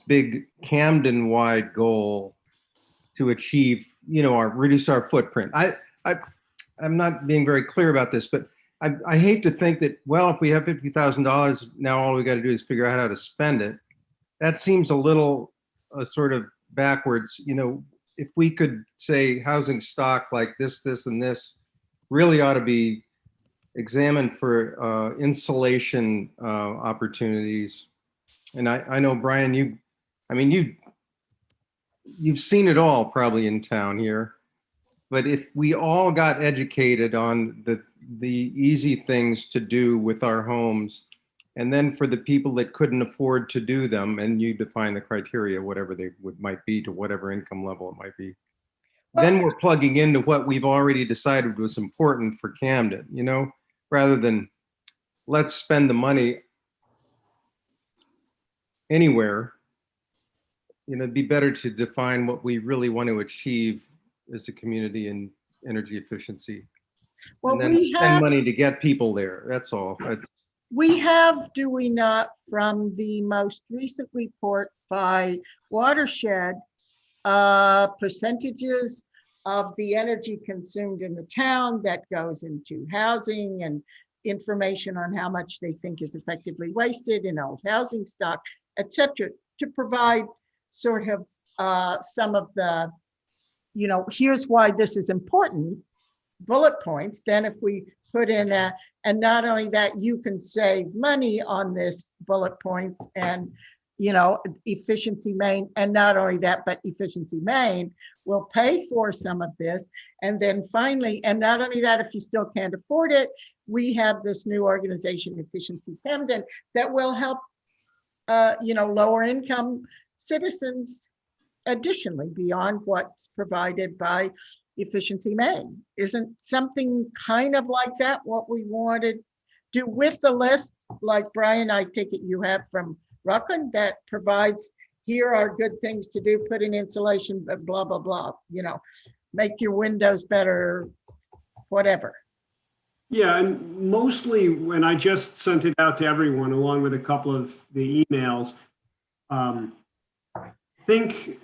big Camden-wide goal to achieve, reduce our footprint. I'm not being very clear about this, but I hate to think that, well, if we have $50,000, now all we got to do is figure out how to spend it. That seems a little sort of backwards. If we could say housing stock like this, and this really ought to be examined for insulation opportunities. And I know, Brian, you've seen it all probably in town here. But if we all got educated on the easy things to do with our homes, and then for the people that couldn't afford to do them, and you define the criteria, whatever they might be, to whatever income level it might be, then we're plugging into what we've already decided was important for Camden, rather than let's spend the money anywhere. It'd be better to define what we really want to achieve as a community in energy efficiency. well, And then we spend have, money to get people there. That's all. do we not, from the most recent report by Watershed, percentages of the energy consumed in the town that goes into housing, and information on how much they think is effectively wasted in old housing stock, et cetera, to provide sort of some of the, here's why this is important, bullet points. Then if we put in and not only that, you can save money on this bullet points, and Efficiency Maine, and not only that, but Efficiency Maine will pay for some of this. And then finally, and not only that, if you still can't afford it, we have this new organization, Efficiency Camden, that will help lower income citizens additionally beyond what's provided by Efficiency Maine. Isn't something kind of like that what we wanted do with the list? Like Brian, I take it you have from Rockland that provides, here are good things to do, put in insulation, blah, blah, blah, you know, make your windows better, whatever. Yeah, and mostly when I just sent it out to everyone, along with a couple of the emails, think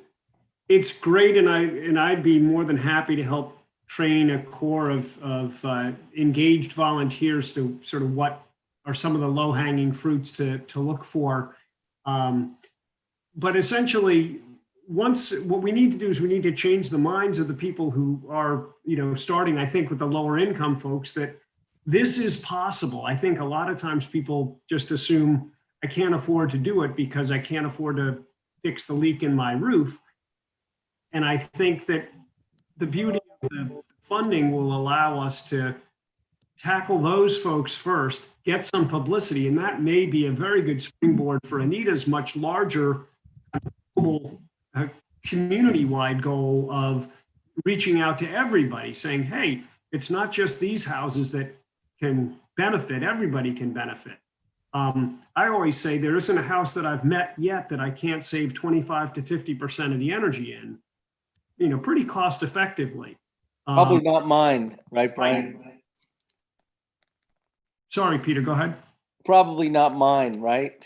it's great, and I'd be more than happy to help train a core of engaged volunteers to sort of what are some of the low-hanging fruits to look for. But essentially, what we need to do is we need to change the minds of the people who are, starting, I think, with the lower income folks, that this is possible. I think a lot of times people just assume I can't afford to do it because I can't afford to fix the leak in my roof. And I think that the beauty of the funding will allow us to tackle those folks first, get some publicity, and that may be a very good springboard for Anita's much larger global, community-wide goal of reaching out to everybody, saying, hey, it's not just these houses that can benefit, everybody can benefit. I always say there isn't a house that I've met yet that I can't save 25 to 50% of the energy in, pretty cost effectively. Probably not mine, right, Brian? Sorry, Peter, go ahead. Probably not mine, right?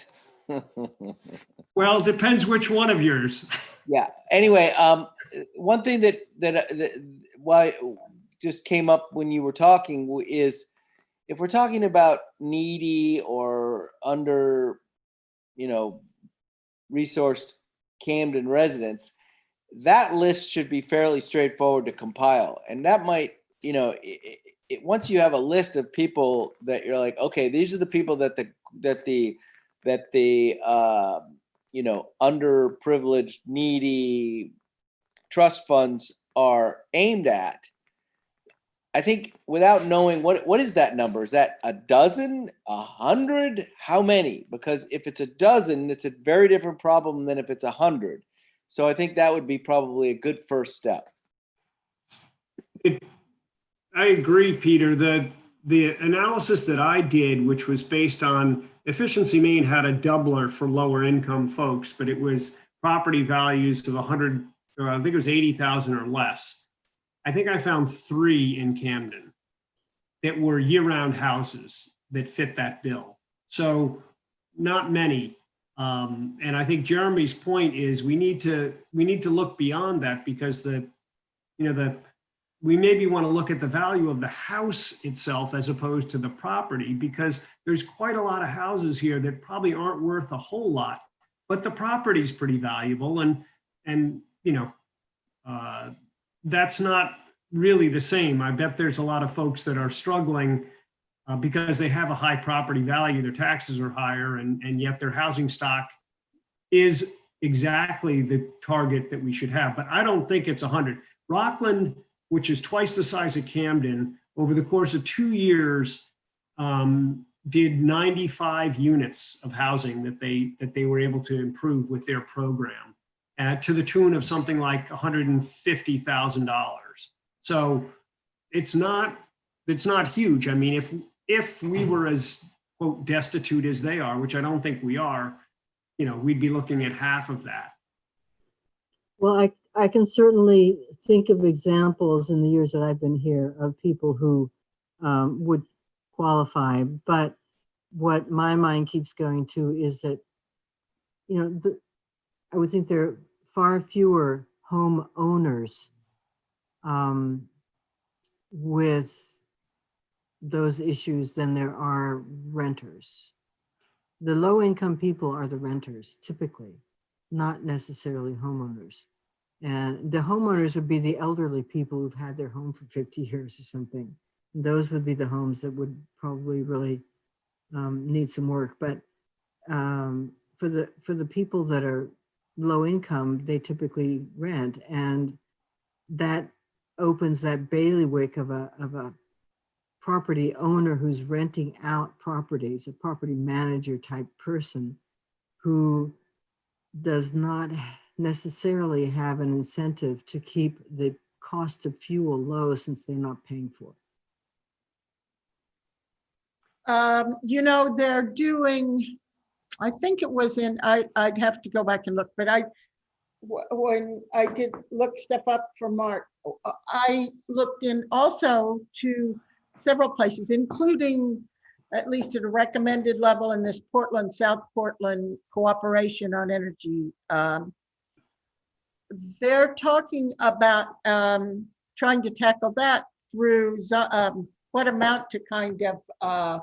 Well, it depends which one of yours. Yeah. Anyway, one thing that why just came up when you were talking is, if we're talking about needy or under, resourced Camden residents, that list should be fairly straightforward to compile. And that might, once you have a list of people that you're like, okay, these are the people that the underprivileged, needy trust funds are aimed at. I think without knowing what is that number? Is that a dozen, 100? How many? Because if it's a dozen, it's a very different problem than if it's 100. So I think that would be probably a good first step. I agree, Peter. The analysis that I did, which was based on Efficiency Maine, had a doubler for lower income folks, but it was property values of 100, or I think it was 80,000 or less. I think I found 3 in Camden that were year-round houses that fit that bill. So not many. And I think Jeremy's point is we need to look beyond that, because we maybe want to look at the value of the house itself as opposed to the property, because there's quite a lot of houses here that probably aren't worth a whole lot, but the property's pretty valuable. And that's not really the same. I bet there's a lot of folks that are struggling because they have a high property value, their taxes are higher, and yet their housing stock is exactly the target that we should have. But I don't think it's 100. Rockland, which is twice the size of Camden, over the course of 2 years, did 95 units of housing that they were able to improve with their program, to the tune of something like $150,000. So it's not huge. I mean, if we were as, quote, destitute as they are, which I don't think we are, we'd be looking at half of that. Well, I can certainly think of examples in the years that I've been here of people who would qualify, but what my mind keeps going to is that, I would think there are far fewer homeowners with those issues than there are renters. The low-income people are the renters, typically, not necessarily homeowners. And the homeowners would be the elderly people who've had their home for 50 years or something. Those would be the homes that would probably really need some work. But for the people that are low income, they typically rent, and that opens that bailiwick of a property owner who's renting out properties, a property manager type person who does not necessarily have an incentive to keep the cost of fuel low since they're not paying for it. They're doing, I think it was I'd have to go back and look, but when I did look stuff up for Mark, I looked in also to several places, including at least at a recommended level in this Portland, South Portland Cooperation on Energy. They're talking about trying to tackle that through what amount to kind of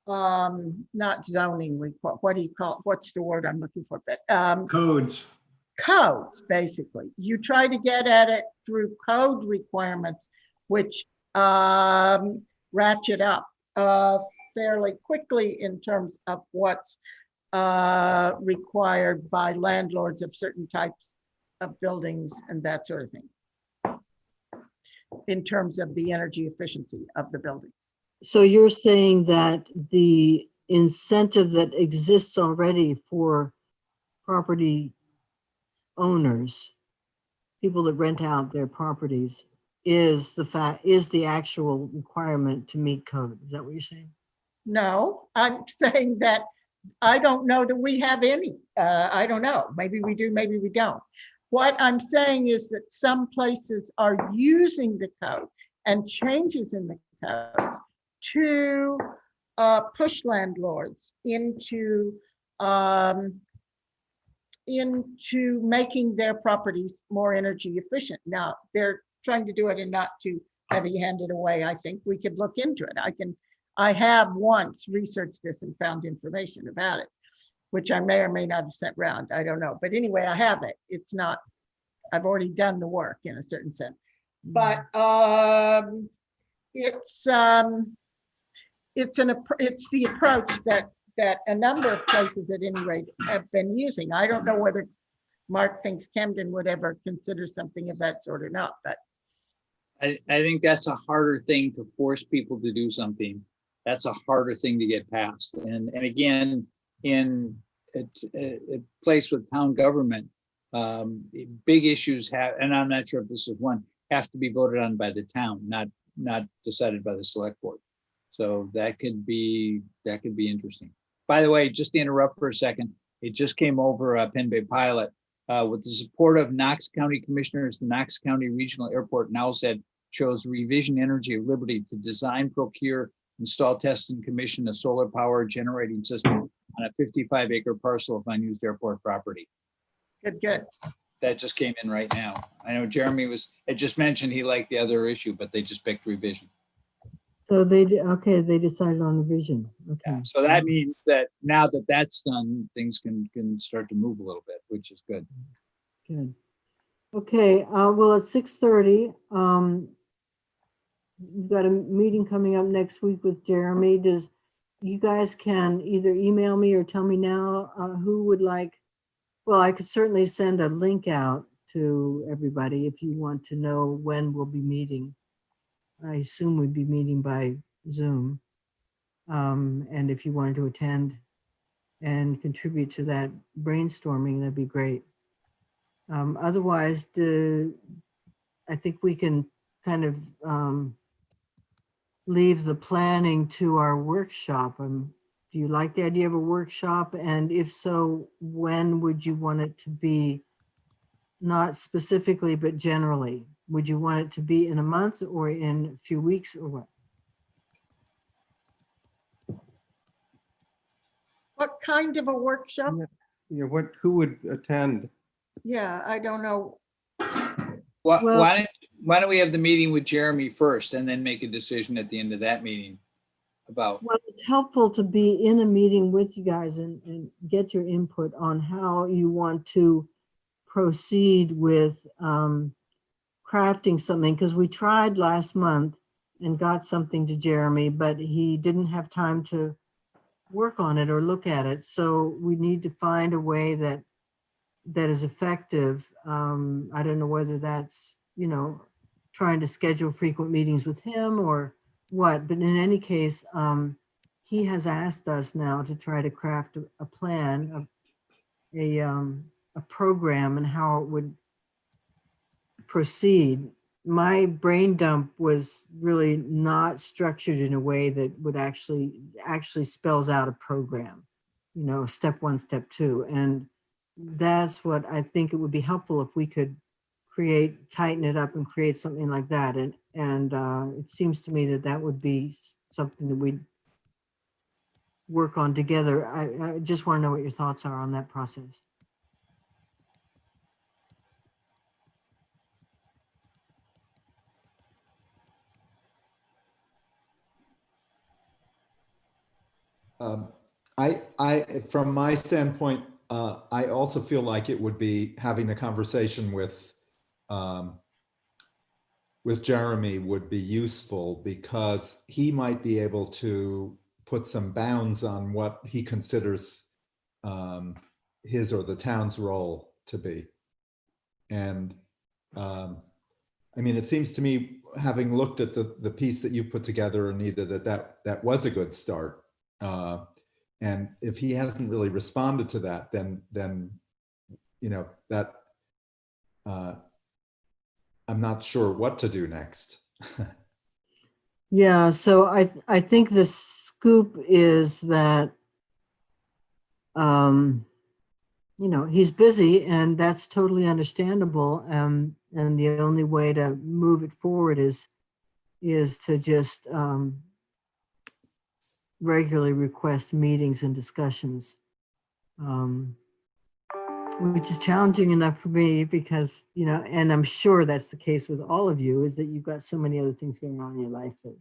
not zoning, what do you call, what's the word I'm looking for? But codes, basically. You try to get at it through code requirements, which ratchet up fairly quickly in terms of what's required by landlords of certain types of buildings and that sort of thing, in terms of the energy efficiency of the buildings. So you're saying that the incentive that exists already for property owners, people that rent out their properties, is the actual requirement to meet code? Is that what you're saying? No, I'm saying that I don't know that we have any. I don't know. Maybe we do, maybe we don't. What I'm saying is that some places are using the code and changes in the codes to push landlords into making their properties more energy efficient. Now, they're trying to do it in not too heavy-handed a way. I think we could look into it. I have once researched this and found information about it, which I may or may not have sent around. I don't know. But anyway, I have it. It's not, I've already done the work in a certain sense. But it's the approach that a number of places at any rate have been using. I don't know whether Mark thinks Camden would ever consider something of that sort or not, but I think that's a harder thing to force people to do something. That's a harder thing to get past. And again, in a place with town government, big issues have, and I'm not sure if this is one, have to be voted on by the town, not decided by the select board. So that could be interesting. By the way, just to interrupt for a second, it just came over Penn Bay Pilot with the support of Knox County Commissioners. The Knox County Regional Airport now said chose Revision Energy of Liberty to design, procure, install, test, and commission a solar power generating system on a 55-acre parcel of unused airport property. good. That just came in right now. I know Jeremy had just mentioned he liked the other issue, but they just picked Revision. So they decided on the vision. Okay. Yeah, so that means that now that that's done, things can start to move a little bit, which is good. Good. Okay, well, at 6:30, we've got a meeting coming up next week with Jeremy. You guys can either email me or tell me now who would like, well, I could certainly send a link out to everybody if you want to know when we'll be meeting. I assume we'd be meeting by Zoom. And if you wanted to attend and contribute to that brainstorming, that'd be great. Otherwise, I think we can kind of leave the planning to our workshop. Do you like the idea of a workshop? And if so, when would you want it to be? Not specifically, but generally. Would you want it to be in a month or in a few weeks or what? What kind of a workshop? Yeah, who would attend? Yeah, I don't know. Well, Well- why don't we have the meeting with Jeremy first and then make a decision at the end of that meeting about, Well, it's helpful to be in a meeting with you guys and get your input on how you want to proceed with crafting something, because we tried last month and got something to Jeremy, but he didn't have time to work on it or look at it. So we need to find a way that is effective. I don't know whether that's, trying to schedule frequent meetings with him or what, but in any case, he has asked us now to try to craft a plan, a a program and how it would proceed. My brain dump was really not structured in a way that would actually spells out a program, you know, step one, step two. And that's what I think it would be helpful if we could tighten it up and create something like that. And it seems to me that that would be something that we'd work on together. I just want to know what your thoughts are on that process. From my standpoint, I also feel like it would be having the conversation with Jeremy would be useful, because he might be able to put some bounds on what he considers his or the town's role to be. And I mean, it seems to me, having looked at the piece that you put together, Anita, that was a good start. And if he hasn't really responded to that, then you know, that I'm not sure what to do next. Yeah, so I think the scoop is that, you know, he's busy, and that's totally understandable. And the only way to move it forward is to just regularly request meetings and discussions, which is challenging enough for me because, you know, and I'm sure that's the case with all of you, is that you've got so many other things going on in your life that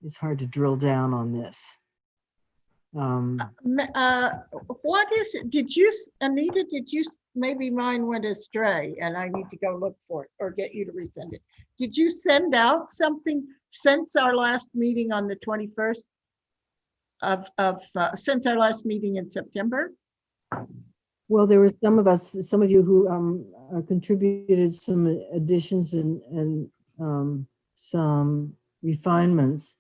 it's hard to drill down on this. What is it? Anita, maybe mine went astray and I need to go look for it or get you to resend it. Did you send out something since our last meeting on the 21st since our last meeting in September? Well, there were some of you who contributed some additions and some refinements.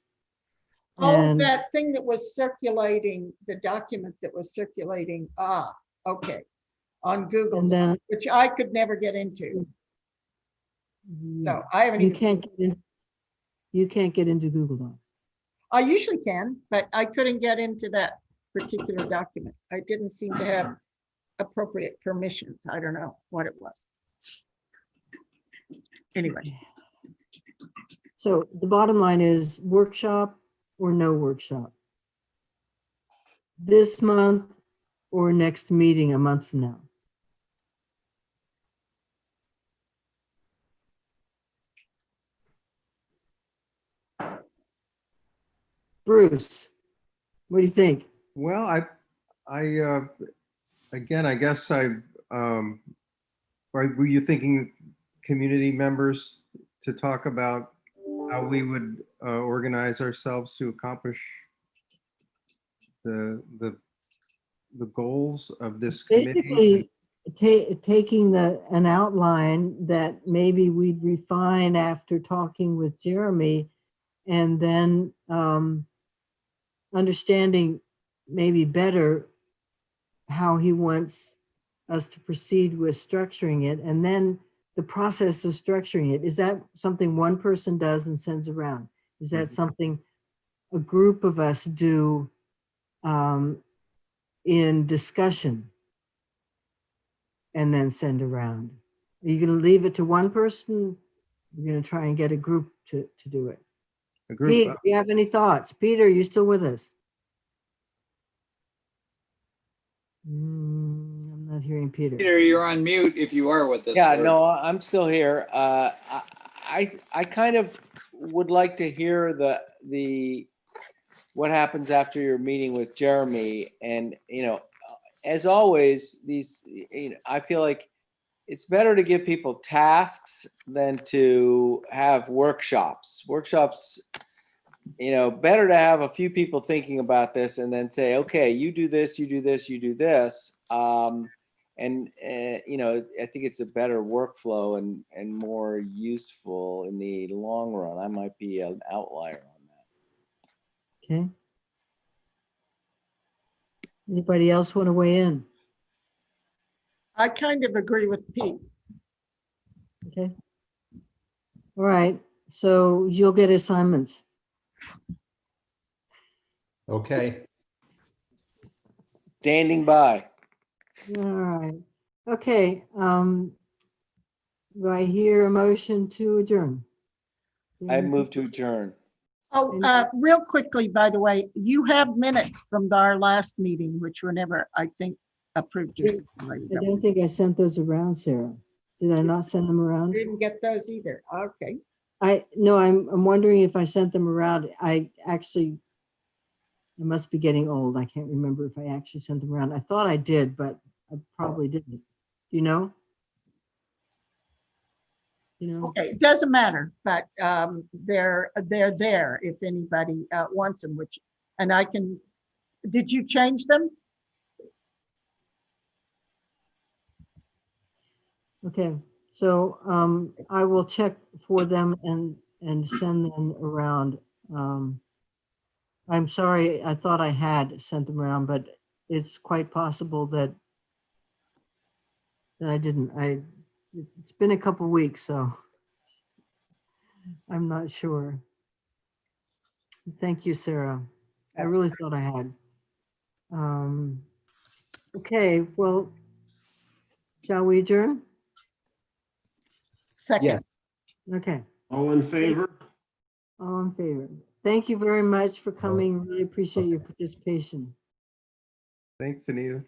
Oh, And that thing that was circulating, the document that was circulating. Ah, okay. On Google, and then which I could never get into. So I haven't you even. you can't get into Google Docs. I usually can, but I couldn't get into that particular document. I didn't seem to have appropriate permissions. I don't know what it was. Anyway. So the bottom line is workshop or no workshop. This month or next meeting a month from now. Bruce, what do you think? Well, again, I guess were you thinking community members to talk about how we would organize ourselves to accomplish the goals of this committee? Basically, taking an outline that maybe we'd refine after talking with Jeremy, and then understanding maybe better how he wants us to proceed with structuring it, and then the process of structuring it. Is that something one person does and sends around? Is that something a group of us do in discussion and then send around? Are you going to leave it to one person? You're going to try and get a group to do it? A group. Pete, do you have any thoughts? Peter, are you still with us? I'm not hearing Peter. Peter, you're on mute if you are with us. Yeah, sir. no, I'm still here. I kind of would like to hear the what happens after your meeting with Jeremy. And, you know, as always, I feel like it's better to give people tasks than to have workshops. Workshops, you know, better to have a few people thinking about this and then say, okay, you do this, you do this, you do this. You know, I think it's a better workflow and more useful in the long run. I might be an outlier on that. Okay. Anybody else want to weigh in? I kind of agree with Pete. Okay. All right, so you'll get assignments. Okay. Standing by. All right. Okay, do I hear a motion to adjourn? I move to adjourn. Oh, real quickly, by the way, you have minutes from our last meeting, which were never, I think, approved. Or something I like don't think I sent those around, Sarah. Did I not send them that. around? Didn't get those either. Okay. No, I'm wondering if I sent them around. I must be getting old. I can't remember if I actually sent them around. I thought I did, but I probably didn't. Do you know? You know? Okay, it doesn't matter, but they're there if anybody wants them, which, and I can, did you change them? Okay, so I will check for them and send them around. I'm sorry, I thought I had sent them around, but it's quite possible that I didn't. It's been a couple weeks, so I'm not sure. Thank you, Sarah. I That's really thought I had. Okay, well, shall we adjourn? Second. Okay, All in favor? all in favor. Thank you very much for coming. Really appreciate your participation. Thanks, Anita.